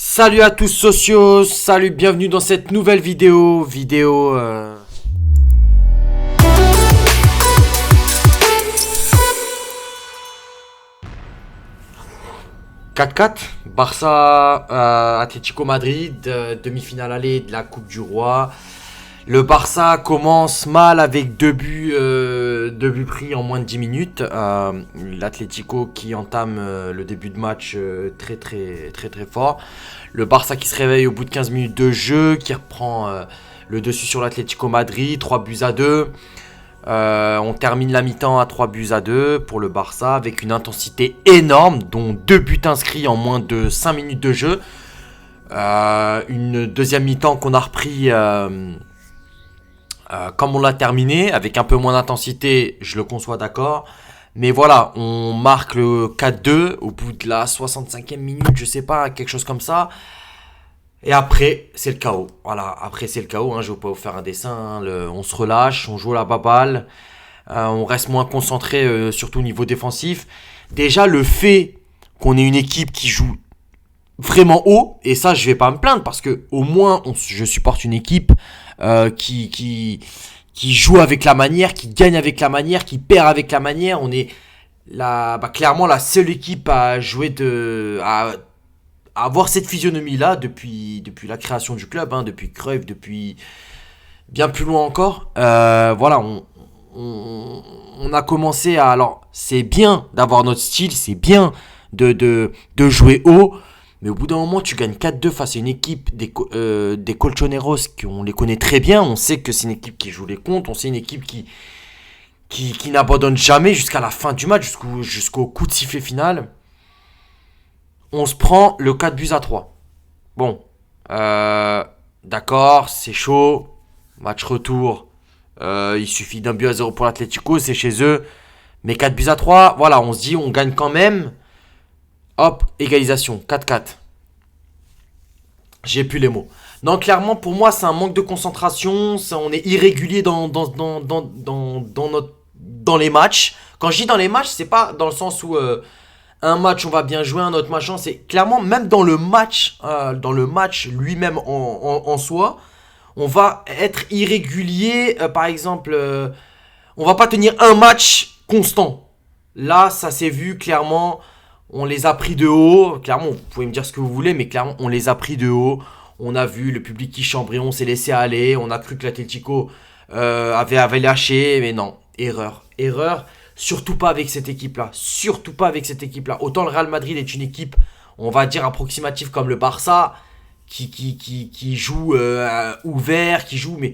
Salut à tous socios, salut, bienvenue dans cette nouvelle vidéo, 4-4, Barça, Atlético Madrid, demi-finale aller de la Coupe du Roi. Le Barça commence mal avec deux buts pris en moins de 10 minutes. L'Atlético qui entame le début de match très fort. Le Barça qui se réveille au bout de 15 minutes de jeu, qui reprend le dessus sur l'Atlético Madrid, 3-2. On termine la mi-temps à 3-2 pour le Barça avec une intensité énorme, dont 2 buts inscrits en moins de 5 minutes de jeu. Une deuxième mi-temps qu'on a repris comme on l'a terminé, avec un peu moins d'intensité, je le conçois, d'accord. Mais voilà, on marque le 4-2 au bout de la 65e minute, je sais pas, quelque chose comme ça. Et après, c'est le chaos. Voilà, après c'est le chaos, je vais pas vous faire un dessin. On se relâche, on joue la baballe. On reste moins concentré, surtout au niveau défensif. Déjà, le fait qu'on ait une équipe qui joue vraiment haut, et ça je vais pas me plaindre parce que au moins je supporte une équipe qui joue avec la manière, qui gagne avec la manière, qui perd avec la manière. On est clairement la seule équipe à jouer à avoir cette physionomie là depuis la création du club, depuis Cruyff, depuis bien plus loin encore. Voilà, on a commencé à, alors c'est bien d'avoir notre style, c'est bien de jouer haut. Mais au bout d'un moment, tu gagnes 4-2 face à une équipe des Colchoneros qu'on les connaît très bien. On sait que c'est une équipe qui joue les comptes. On sait une équipe qui n'abandonne jamais jusqu'à la fin du match, jusqu'au coup de sifflet final. On se prend le 4-3. Bon, d'accord, c'est chaud. Match retour. Il suffit d'un but à 0 pour l'Atlético, c'est chez eux. Mais 4-3, voilà, on se dit on gagne quand même. Hop, égalisation, 4-4. J'ai plus les mots. Non, clairement, pour moi, c'est un manque de concentration. On est irrégulier dans les matchs. Quand je dis dans les matchs, c'est pas dans le sens où un match on va bien jouer, un autre machin. C'est clairement, même dans le match lui-même en soi, on va être irrégulier. Par exemple, on va pas tenir un match constant. Là, ça s'est vu clairement. On les a pris de haut, clairement, vous pouvez me dire ce que vous voulez, mais clairement, on les a pris de haut. On a vu le public qui chambrait, on s'est laissé aller. On a cru que l'Atlético avait lâché, mais non, erreur. Surtout pas avec cette équipe-là, Autant le Real Madrid est une équipe, on va dire, approximative comme le Barça, qui joue ouvert, qui joue, mais...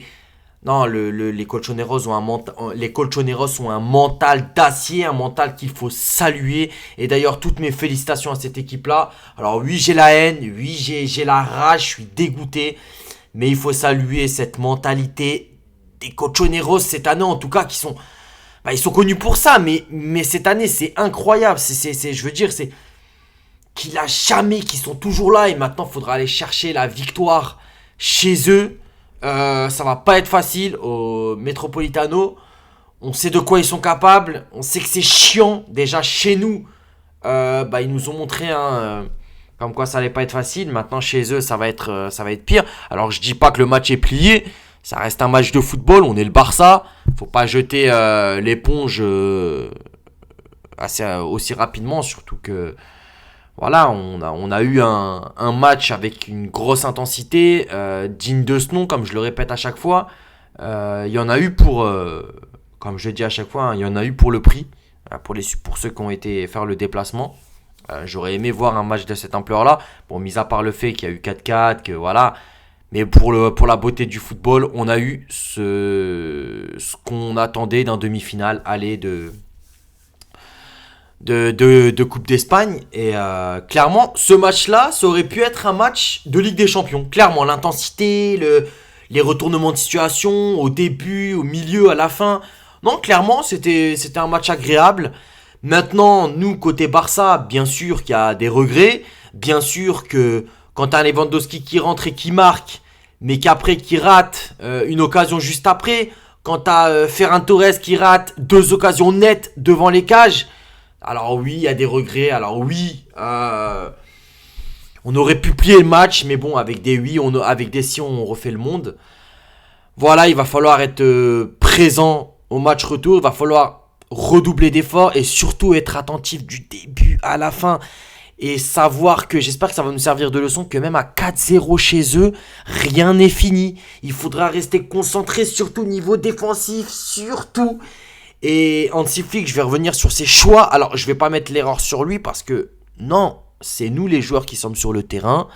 Non, les Colchoneros ont un mental d'acier, un mental qu'il faut saluer. Et d'ailleurs, toutes mes félicitations à cette équipe-là. Alors oui, j'ai la haine, oui, j'ai la rage, je suis dégoûté. Mais il faut saluer cette mentalité des Colchoneros cette année, en tout cas, ils sont connus pour ça. Mais cette année, c'est incroyable. Je veux dire, c'est qu'ils sont toujours là. Et maintenant, il faudra aller chercher la victoire chez eux. Ça va pas être facile au Metropolitano. On sait de quoi ils sont capables. On sait que c'est chiant. Déjà chez nous, ils nous ont montré comme quoi ça allait pas être facile. Maintenant chez eux, ça va être pire. Alors je dis pas que le match est plié. Ça reste un match de football. On est le Barça. Faut pas jeter l'éponge aussi rapidement. Surtout que voilà, on a eu un match avec une grosse intensité, digne de ce nom, comme je le répète à chaque fois. Il y en a eu comme je le dis à chaque fois, il y en a eu pour le prix, pour ceux qui ont été faire le déplacement. J'aurais aimé voir un match de cette ampleur-là. Bon, mis à part le fait qu'il y a eu 4-4, que voilà. Mais pour la beauté du football, on a eu ce qu'on attendait d'un demi-finale aller de Coupe d'Espagne. Et clairement, ce match-là, ça aurait pu être un match de Ligue des Champions. Clairement, l'intensité, les retournements de situation, au début, au milieu, à la fin. Non, clairement, c'était un match agréable. Maintenant, nous, côté Barça, bien sûr qu'il y a des regrets. Bien sûr que quand t'as un Lewandowski qui rentre et qui marque, mais qu'après qui rate une occasion juste après. Quand t'as Ferran Torres qui rate 2 occasions nettes devant les cages. Alors oui, il y a des regrets. Alors oui, On aurait pu plier le match, mais bon, avec des oui, avec des si, on refait le monde. Voilà, il va falloir être présent au match retour. Il va falloir redoubler d'efforts et surtout être attentif du début à la fin. Et savoir que, j'espère que ça va nous servir de leçon, que même à 4-0 chez eux, rien n'est fini. Il faudra rester concentré, surtout au niveau défensif, surtout. Et Hansi Flick, je vais revenir sur ses choix. Alors, je vais pas mettre l'erreur sur lui parce que, non, c'est nous les joueurs qui sommes sur le terrain.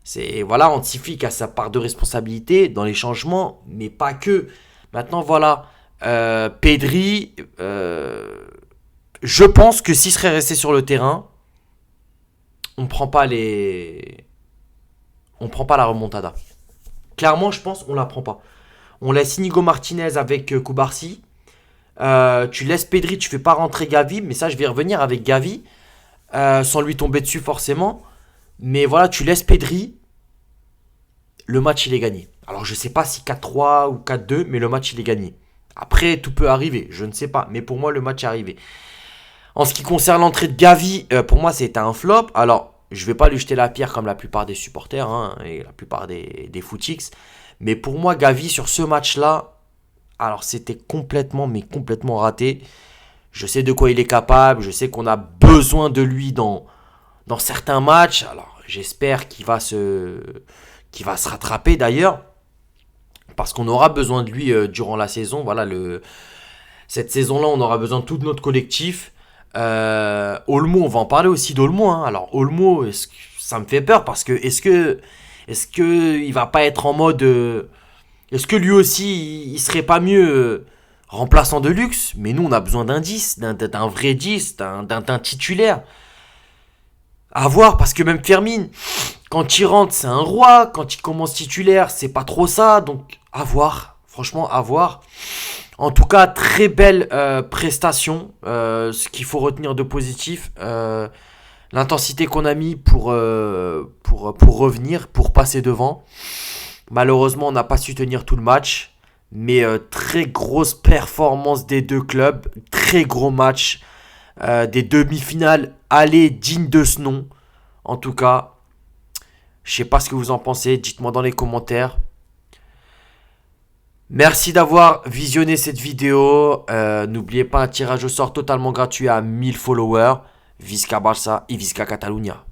C'est, voilà, Hansi Flick a sa part de responsabilité dans les changements, mais pas que. Maintenant, voilà, Pedri, je pense que s'il serait resté sur le terrain, on prend pas la remontada. Clairement, je pense on la prend pas. On laisse Inigo Martinez avec Koubarsi. Tu laisses Pedri, tu fais pas rentrer Gavi, mais ça je vais y revenir avec Gavi, sans lui tomber dessus forcément. Mais voilà, tu laisses Pedri, le match il est gagné. Alors je sais pas si 4-3 ou 4-2, mais le match il est gagné. Après tout peut arriver, je ne sais pas, mais pour moi le match est arrivé. En ce qui concerne l'entrée de Gavi, pour moi c'était un flop. Alors je vais pas lui jeter la pierre comme la plupart des supporters et la plupart des footix. Mais pour moi Gavi sur ce match-là, alors c'était complètement raté. Je sais de quoi il est capable, je sais qu'on a besoin de lui dans certains matchs. Alors j'espère qu'il va se rattraper d'ailleurs. Parce qu'on aura besoin de lui durant la saison. Voilà, cette saison-là, on aura besoin de tout notre collectif. Olmo, on va en parler aussi d'Olmo. Alors Olmo, ça me fait peur parce que est-ce que il va pas être en mode est-ce que lui aussi il serait pas mieux remplaçant de luxe? Mais nous on a besoin d'un 10, d'un vrai 10, d'un titulaire. À voir, parce que même Fermin, quand il rentre c'est un roi, quand il commence titulaire c'est pas trop ça, donc à voir, franchement à voir. En tout cas, très belle prestation. Ce qu'il faut retenir de positif, l'intensité qu'on a mis pour revenir, pour passer devant. Malheureusement, on n'a pas su tenir tout le match. Mais très grosse performance des deux clubs. Très gros match. Des demi-finales aller dignes de ce nom. En tout cas, je sais pas ce que vous en pensez. Dites-moi dans les commentaires. Merci d'avoir visionné cette vidéo. N'oubliez pas un tirage au sort totalement gratuit à 1000 followers. Visca Barça et Visca Catalunya.